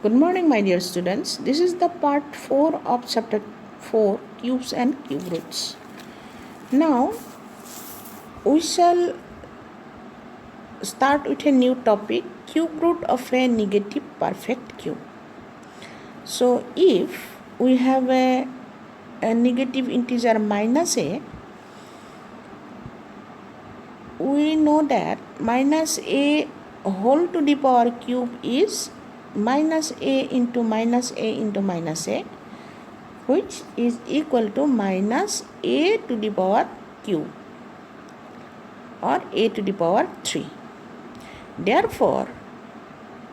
Good morning, my dear students. This is the part 4 of chapter 4, cubes and cube roots. Now, we shall start with a new topic, cube root of a negative perfect cube. So, if we have a negative integer minus a, we know that minus a whole to the power cube is minus a into minus a into minus a, which is equal to minus a to the power cube or a to the power 3. Therefore,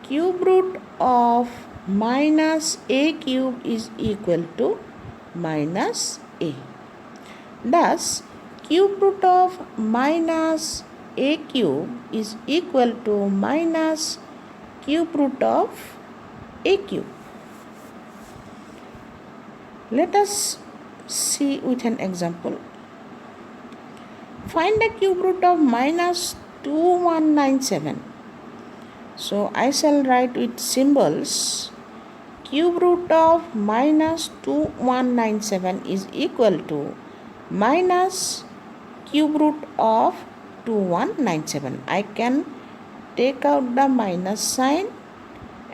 cube root of minus a cube is equal to minus a. Thus, cube root of minus a cube is equal to minus cube root of a cube. Let us see with an example. Find the cube root of minus 2197. So I shall write with symbols. Cube root of minus 2197 is equal to minus cube root of 2197. I can take out the minus sign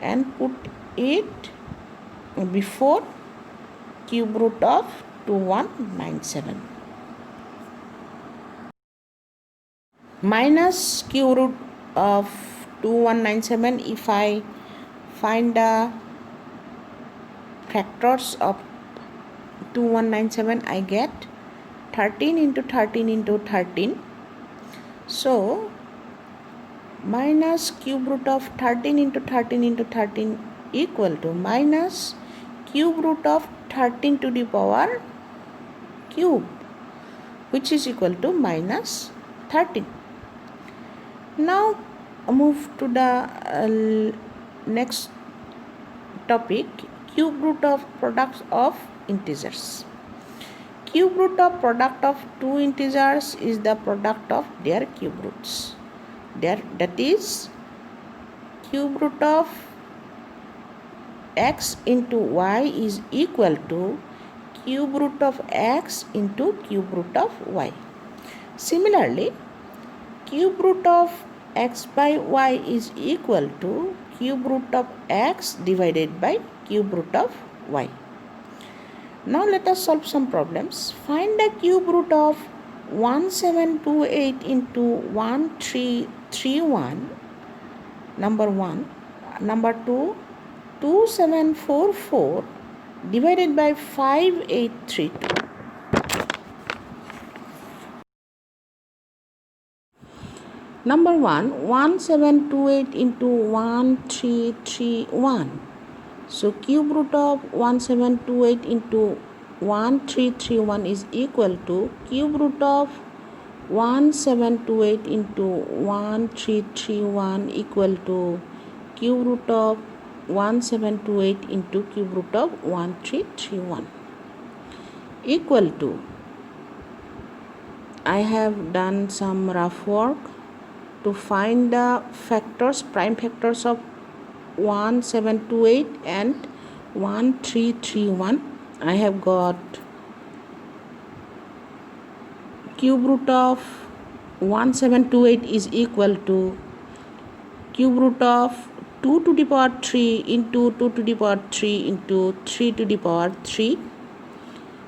and put it before cube root of 2197. Minus cube root of 2197, if I find the factors of 2197, I get 13 into 13 into 13. So, minus cube root of 13 into 13 into 13 equal to minus cube root of 13 to the power cube, which is equal to minus 13. Now move to the next topic, cube root of products of integers. Cube root of product of two integers is the product of their cube roots. That is, cube root of x into y is equal to cube root of x into cube root of y. Similarly, cube root of x by y is equal to cube root of x divided by cube root of y. Now let us solve some problems. Find the cube root of 1728 into 1331, number 1. Number 2, 2744 divided by 5832. Number 1, 1728 into 1331. So cube root of 1728 into 1331 is equal to cube root of 1728 into 1331 equal to cube root of 1728 into cube root of 1331 equal to, I have done some rough work to find the factors, prime factors of 1728 and 1331. I have got cube root of 1728 is equal to cube root of 2 to the power 3 into 2 to the power 3 into 3 to the power 3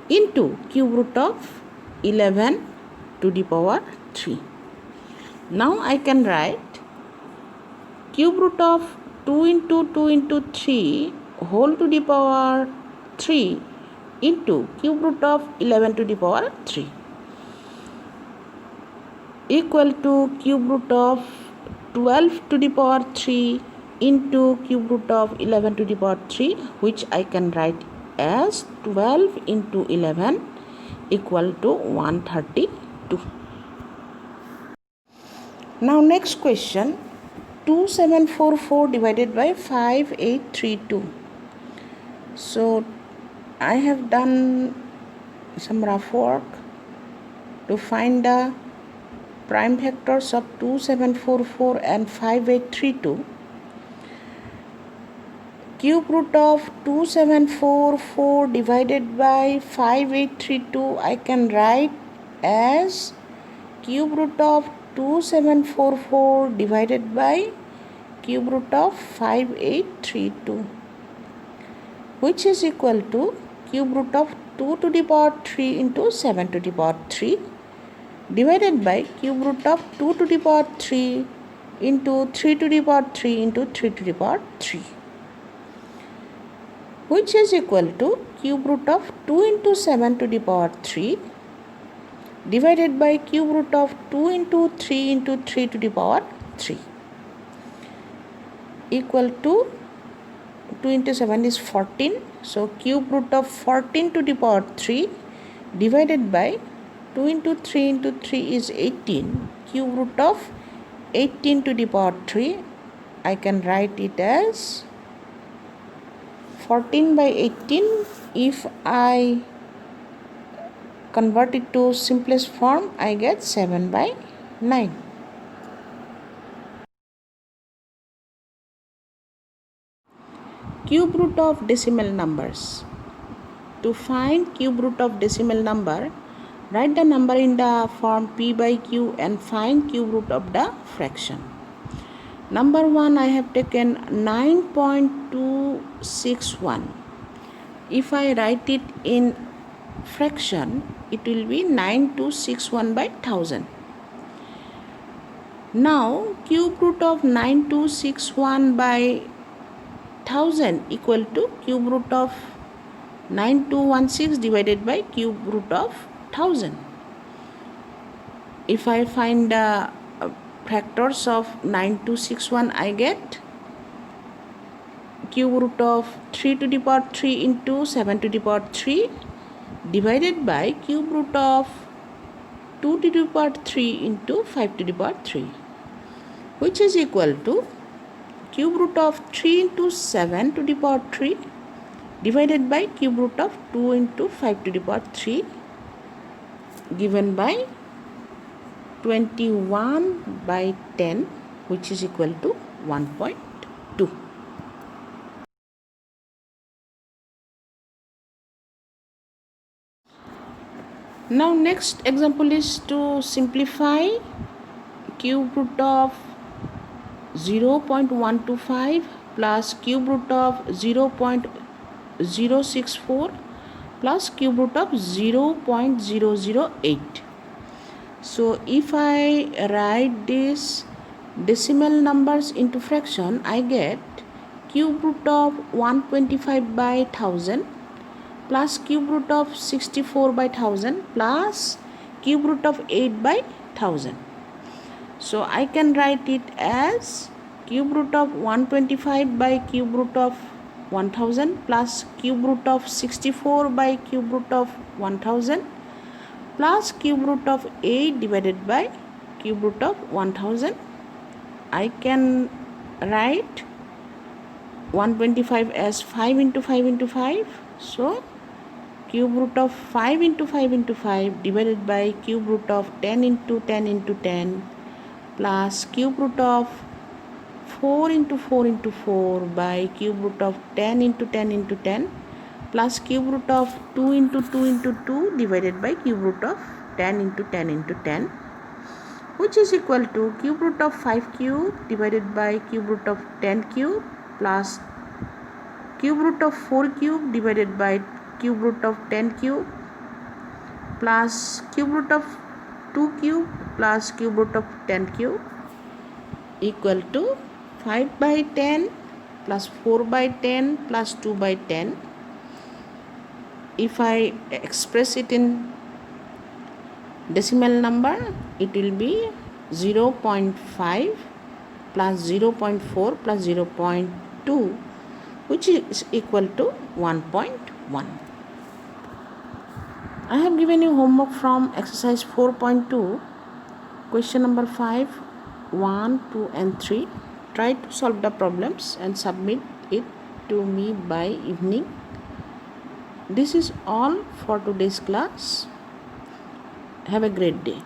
into cube root of 11 to the power 3. Now I can write cube root of 2 into 2 into 3 whole to the power 3 into cube root of 11 to the power 3 equal to cube root of 12 to the power 3 into cube root of 11 to the power 3, which I can write as 12 into 11 equal to 132. Now next question, 2744 divided by 5832. So I have done some rough work to find the prime factors of 2744 and 5832. cube root of 2744 divided by 5832 I can write as cube root of 2744 divided by cube root of 5832, which is equal to cube root of 2 to the power 3 into 7 to the power 3 divided by cube root of 2 to the power 3 into 3 to the power 3 into 3 to the power 3, which is equal to cube root of 2 into 7 to the power 3 divided by cube root of 2 into 3 into 3 to the power 3 equal to 2 into 7 is 14. So cube root of 14 to the power 3 divided by 2 into 3 into 3 is 18. Cube root of 18 to the power 3, I can write it as 14 by 18. If I convert it to simplest form, I get 7 by 9. Cube root of decimal numbers. To find cube root of decimal number, write the number in the form p by q and find cube root of the fraction. Number 1, I have taken 9.261. If I write it in fraction, it will be 9261 by 1000. Now, cube root of 9261 by 1000 equal to cube root of 9216 divided by cube root of 1000. If I find the factors of 9261, I get cube root of 3 to the power 3 into 7 to the power 3 divided by cube root of 2 to the power 3 into 5 to the power 3, which is equal to cube root of 3 into 7 to the power 3 divided by cube root of 2 into 5 to the power 3 given by 21 by 10, which is equal to 1.2. Now next example is to simplify cube root of 0.125 plus cube root of 0.064 plus cube root of 0.008. So if I write these decimal numbers into fraction, I get cube root of 125 by 1000 plus cube root of 64 by 1000 plus cube root of 8 by 1000. So I can write it as cube root of 125 by cube root of 1000 plus cube root of 64 by cube root of 1000 plus cube root of 8 divided by cube root of 1000. I can write 125 as 5 into 5 into 5. So cube root of 5 into 5 into 5 divided by cube root of 10 into 10 into 10 plus cube root of 4 into 4 into 4 by cube root of 10 into 10 into 10 plus cube root of 2 into 2 into 2 divided by cube root of 10 into 10 into 10, which is equal to cube root of 5 cube divided by cube root of 10 cube plus cube root of 4 cube divided by cube root of 10 cube plus cube root of 2 cube plus cube root of 10 cube equal to 5 by 10 plus 4 by 10 plus 2 by 10. If I express it in decimal number, it will be 0.5 plus 0.4 plus 0.2, which is equal to 1.1. I have given you homework from exercise 4.2, question number 5, 1, 2 and 3. Try to solve the problems and submit it to me by evening. This is all for today's class. Have a great day.